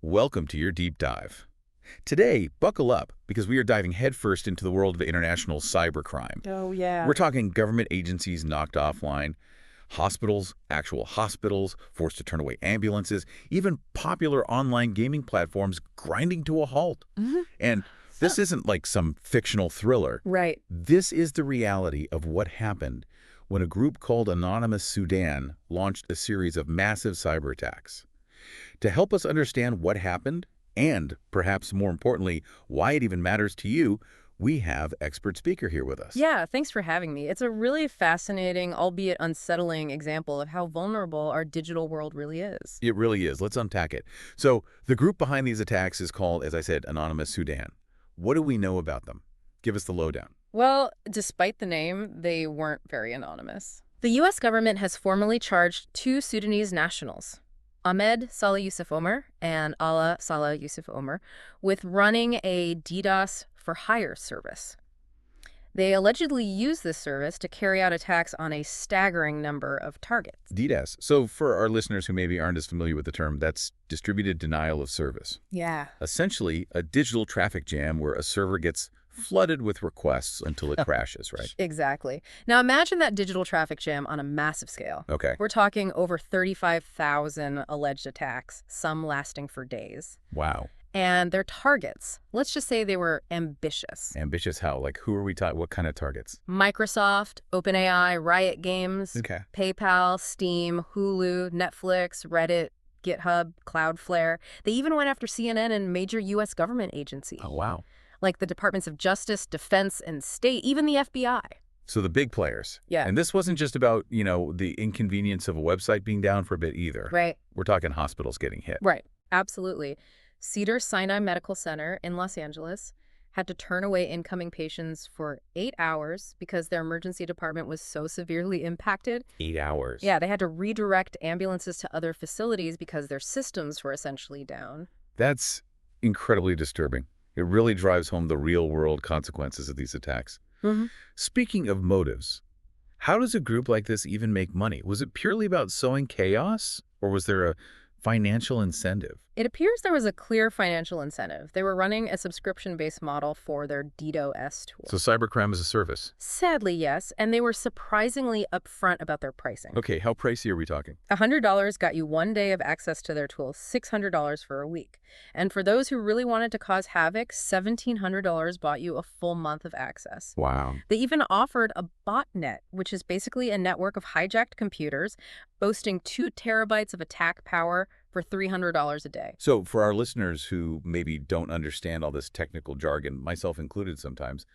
welcome to your deep dive. Today, buckle up because we are diving headfirst into the world of international cybercrime. Oh, yeah. We're talking government agencies knocked offline, hospitals, actual hospitals, forced to turn away ambulances, even popular online gaming platforms grinding to a halt. And this isn't like some fictional thriller. Right. This is the reality of what happened when a group called Anonymous Sudan launched a series of massive cyber attacks. To help us understand what happened, and perhaps more importantly, why it even matters to you, we have expert speaker here with us. Yeah, thanks for having me. It's a really fascinating, albeit unsettling example of how vulnerable our digital world really is. It really is. Let's unpack it. So the group behind these attacks is called, as I said, Anonymous Sudan. What do we know about them? Give us the lowdown. Well, despite the name, they weren't very anonymous. The U.S. government has formally charged two Sudanese nationals, Ahmed Saleh Yusuf Omar and Ala Saleh Yusuf Omar, with running a DDoS for hire service. They allegedly used this service to carry out attacks on a staggering number of targets. DDoS. So for our listeners who maybe aren't as familiar with the term, that's distributed denial of service. Yeah. Essentially, a digital traffic jam where a server gets flooded with requests until it crashes, right? Exactly. Now imagine that digital traffic jam on a massive scale. Okay. We're talking over 35,000 alleged attacks, some lasting for days. Wow. And their targets, let's just say they were ambitious. Ambitious how? Like, who are we talking? What kind of targets? Microsoft, OpenAI, Riot Games, Okay. PayPal, Steam, Hulu, Netflix, Reddit, GitHub, Cloudflare. They even went after CNN and major U.S. government agencies. Oh, wow. Like the Departments of Justice, Defense, and State, even the FBI. So the big players. Yeah. And this wasn't just about, the inconvenience of a website being down for a bit either. Right. We're talking hospitals getting hit. Right. Absolutely. Cedars-Sinai Medical Center in Los Angeles had to turn away incoming patients for 8 hours because their emergency department was so severely impacted. 8 hours. Yeah, they had to redirect ambulances to other facilities because their systems were essentially down. That's incredibly disturbing. It really drives home the real-world consequences of these attacks. Speaking of motives, how does a group like this even make money? Was it purely about sowing chaos, or was there a financial incentive? It appears there was a clear financial incentive. They were running a subscription-based model for their DDoS tool. So cybercrime-as-a-service. Sadly, yes, and they were surprisingly upfront about their pricing. Okay, how pricey are we talking? $100 got you 1 day of access to their tool, $600 for a week. And for those who really wanted to cause havoc, $1,700 bought you a full month of access. Wow. They even offered a botnet, which is basically a network of hijacked computers boasting 2 terabytes of attack power for $300 a day. So for our listeners who maybe don't understand all this technical jargon, myself included sometimes,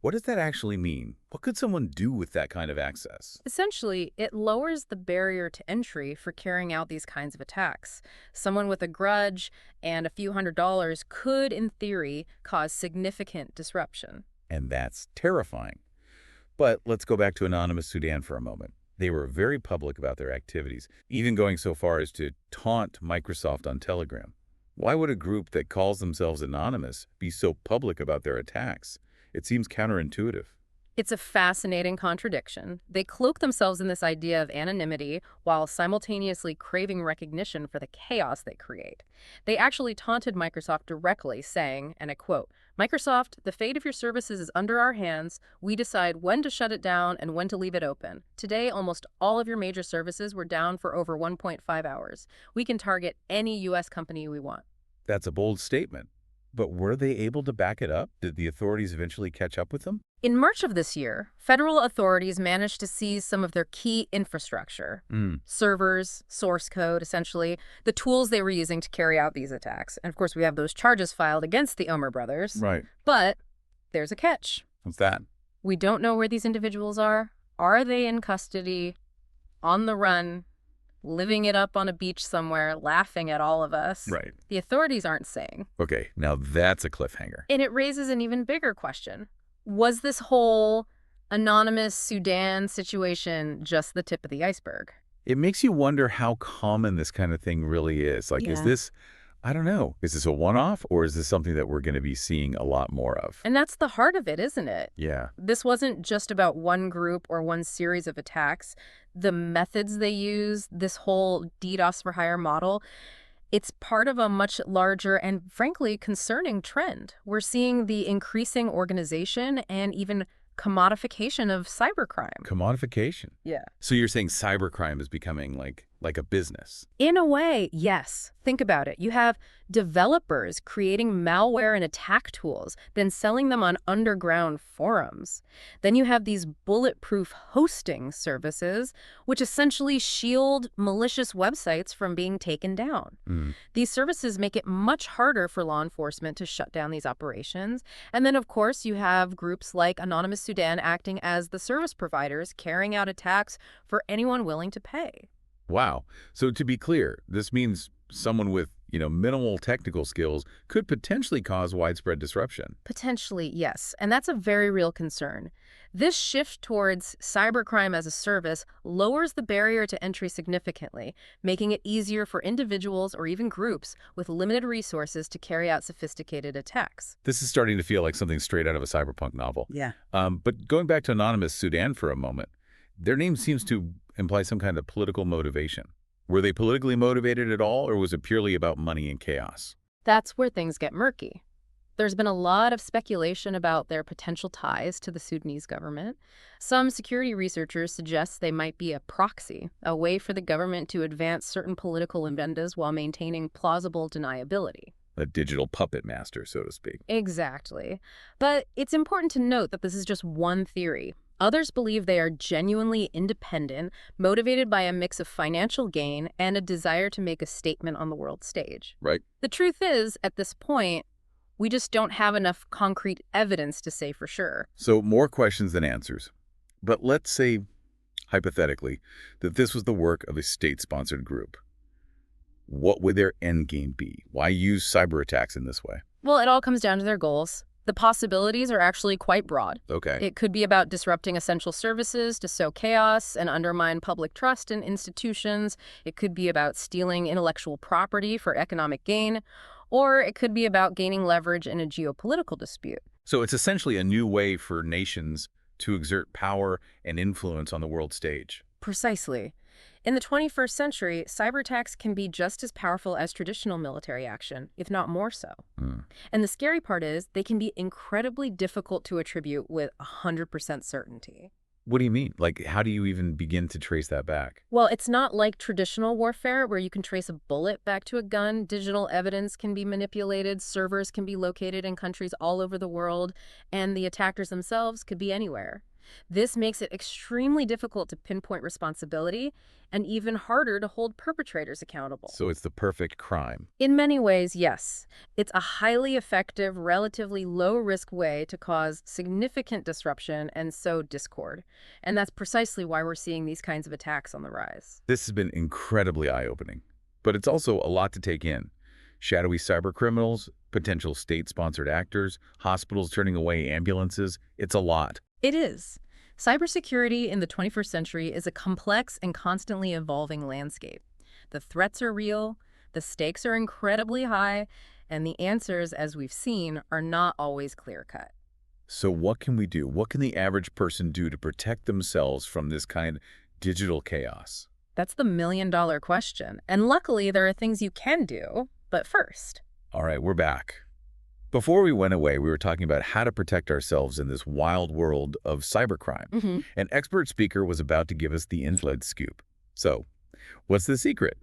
what does that actually mean? What could someone do with that kind of access? Essentially, it lowers the barrier to entry for carrying out these kinds of attacks. Someone with a grudge and a few $100s could, in theory, cause significant disruption. And that's terrifying. But let's go back to Anonymous Sudan for a moment. They were very public about their activities, even going so far as to taunt Microsoft on Telegram. Why would a group that calls themselves anonymous be so public about their attacks? It seems counterintuitive. It's a fascinating contradiction. They cloak themselves in this idea of anonymity while simultaneously craving recognition for the chaos they create. They actually taunted Microsoft directly, saying, and I quote, "Microsoft, the fate of your services is under our hands. We decide when to shut it down and when to leave it open. Today, almost all of your major services were down for over 1.5 hours. We can target any U.S. company we want." That's a bold statement. But were they able to back it up? Did the authorities eventually catch up with them? In March of this year, federal authorities managed to seize some of their key infrastructure, servers, source code, essentially, the tools they were using to carry out these attacks. And of course, we have those charges filed against the Omar brothers. Right. But there's a catch. What's that? We don't know where these individuals are. Are they in custody, on the run, living it up on a beach somewhere, laughing at all of us? Right. The authorities aren't saying. Okay, now that's a cliffhanger. And it raises an even bigger question. Was this whole Anonymous Sudan situation just the tip of the iceberg? It makes you wonder how common this kind of thing really is. Like, is this, I don't know, is this a one-off or is this something that we're going to be seeing a lot more of? And that's the heart of it, isn't it? Yeah. This wasn't just about one group or one series of attacks. The methods they use, this whole DDoS for hire model, It's part of a much larger and, frankly, concerning trend. We're seeing the increasing organization and even commodification of cybercrime. Commodification. Yeah. So you're saying cybercrime is becoming like a business. In a way, yes. Think about it. You have developers creating malware and attack tools, then selling them on underground forums. Then you have these bulletproof hosting services, which essentially shield malicious websites from being taken down. Mm. These services make it much harder for law enforcement to shut down these operations. And then, of course, you have groups like Anonymous Sudan acting as the service providers, carrying out attacks for anyone willing to pay. Wow. So to be clear, this means someone with, minimal technical skills could potentially cause widespread disruption. Potentially, yes. And that's a very real concern. This shift towards cybercrime as a service lowers the barrier to entry significantly, making it easier for individuals or even groups with limited resources to carry out sophisticated attacks. This is starting to feel like something straight out of a cyberpunk novel. Yeah. But going back to Anonymous Sudan for a moment, their name seems to imply some kind of political motivation. Were they politically motivated at all, or was it purely about money and chaos? That's where things get murky. There's been a lot of speculation about their potential ties to the Sudanese government. Some security researchers suggest they might be a proxy, a way for the government to advance certain political agendas while maintaining plausible deniability. A digital puppet master, so to speak. Exactly. But it's important to note that this is just one theory. Others believe they are genuinely independent, motivated by a mix of financial gain and a desire to make a statement on the world stage. Right. The truth is, at this point, we just don't have enough concrete evidence to say for sure. So more questions than answers. But let's say, hypothetically, that this was the work of a state-sponsored group. What would their end game be? Why use cyber attacks in this way? Well, it all comes down to their goals. The possibilities are actually quite broad. Okay. It could be about disrupting essential services to sow chaos and undermine public trust in institutions. It could be about stealing intellectual property for economic gain. Or it could be about gaining leverage in a geopolitical dispute. So it's essentially a new way for nations to exert power and influence on the world stage. Precisely. In the 21st century, cyber attacks can be just as powerful as traditional military action, if not more so. And the scary part is they can be incredibly difficult to attribute with 100% certainty. What do you mean? Like, how do you even begin to trace that back? Well, it's not like traditional warfare where you can trace a bullet back to a gun. Digital evidence can be manipulated, servers can be located in countries all over the world, and the attackers themselves could be anywhere. This makes it extremely difficult to pinpoint responsibility and even harder to hold perpetrators accountable. So it's the perfect crime. In many ways, yes. It's a highly effective, relatively low-risk way to cause significant disruption and sow discord. And that's precisely why we're seeing these kinds of attacks on the rise. This has been incredibly eye-opening, but it's also a lot to take in. Shadowy cybercriminals, potential state-sponsored actors, hospitals turning away ambulances. It's a lot. It is. Cybersecurity in the 21st century is a complex and constantly evolving landscape. The threats are real, the stakes are incredibly high, and the answers, as we've seen, are not always clear-cut. So what can we do? What can the average person do to protect themselves from this kind of digital chaos? That's the million-dollar question. And luckily, there are things you can do. But first. All right, we're back. Before we went away, we were talking about how to protect ourselves in this wild world of cybercrime. An expert speaker was about to give us the inside scoop. So, what's the secret?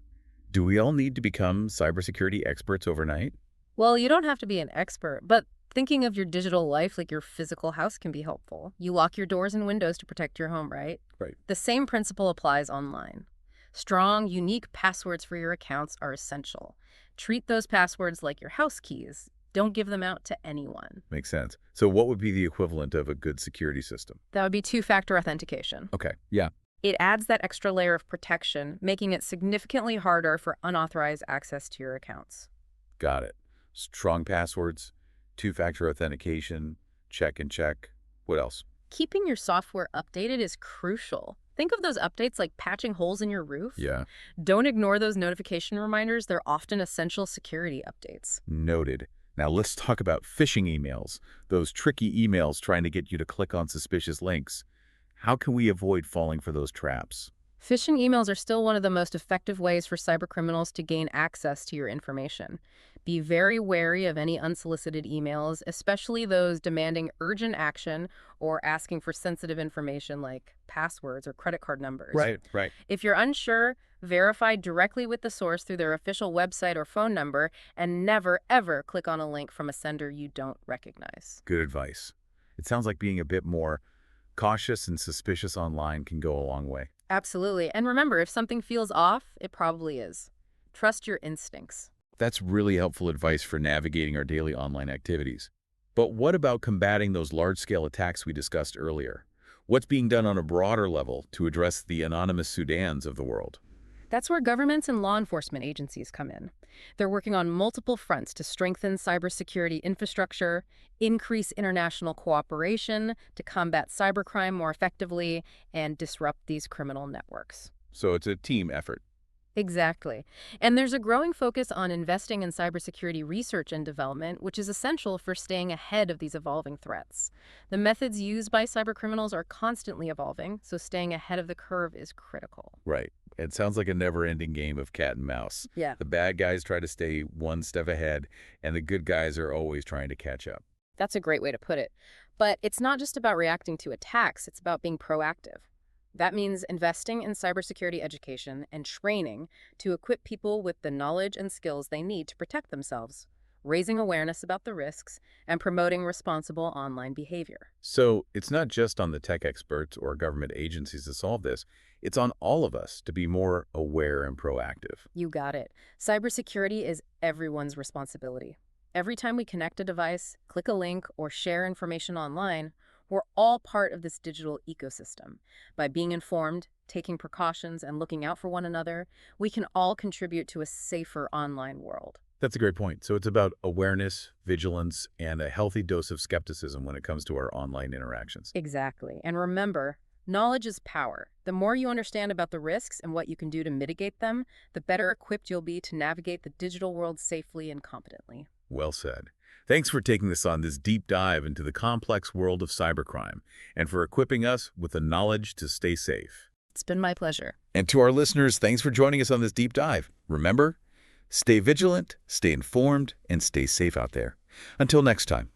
Do we all need to become cybersecurity experts overnight? Well, you don't have to be an expert, but thinking of your digital life like your physical house can be helpful. You lock your doors and windows to protect your home, right? Right. The same principle applies online. Strong, unique passwords for your accounts are essential. Treat those passwords like your house keys. Don't give them out to anyone. Makes sense. So what would be the equivalent of a good security system? That would be two-factor authentication. Okay, yeah. It adds that extra layer of protection, making it significantly harder for unauthorized access to your accounts. Got it. Strong passwords, two-factor authentication, check and check. What else? Keeping your software updated is crucial. Think of those updates like patching holes in your roof. Yeah. Don't ignore those notification reminders. They're often essential security updates. Noted. Now let's talk about phishing emails, those tricky emails trying to get you to click on suspicious links. How can we avoid falling for those traps? Phishing emails are still one of the most effective ways for cybercriminals to gain access to your information. Be very wary of any unsolicited emails, especially those demanding urgent action or asking for sensitive information like passwords or credit card numbers. Right, right. If you're unsure, verify directly with the source through their official website or phone number, and never, ever click on a link from a sender you don't recognize. Good advice. It sounds like being a bit more cautious and suspicious online can go a long way. Absolutely. And remember, if something feels off, it probably is. Trust your instincts. That's really helpful advice for navigating our daily online activities. But what about combating those large-scale attacks we discussed earlier? What's being done on a broader level to address the Anonymous Sudans of the world? That's where governments and law enforcement agencies come in. They're working on multiple fronts to strengthen cybersecurity infrastructure, increase international cooperation to combat cybercrime more effectively, and disrupt these criminal networks. So it's a team effort. Exactly. And there's a growing focus on investing in cybersecurity research and development, which is essential for staying ahead of these evolving threats. The methods used by cybercriminals are constantly evolving, so staying ahead of the curve is critical. Right. It sounds like a never-ending game of cat and mouse. Yeah. The bad guys try to stay one step ahead, and the good guys are always trying to catch up. That's a great way to put it. But it's not just about reacting to attacks, it's about being proactive. That means investing in cybersecurity education and training to equip people with the knowledge and skills they need to protect themselves, raising awareness about the risks, and promoting responsible online behavior. So it's not just on the tech experts or government agencies to solve this. It's on all of us to be more aware and proactive. You got it. Cybersecurity is everyone's responsibility. Every time we connect a device, click a link, or share information online, we're all part of this digital ecosystem. By being informed, taking precautions, and looking out for one another, we can all contribute to a safer online world. That's a great point. So it's about awareness, vigilance, and a healthy dose of skepticism when it comes to our online interactions. Exactly. And remember, knowledge is power. The more you understand about the risks and what you can do to mitigate them, the better equipped you'll be to navigate the digital world safely and competently. Well said. Thanks for taking us on this deep dive into the complex world of cybercrime and for equipping us with the knowledge to stay safe. It's been my pleasure. And to our listeners, thanks for joining us on this deep dive. Remember, stay vigilant, stay informed, and stay safe out there. Until next time.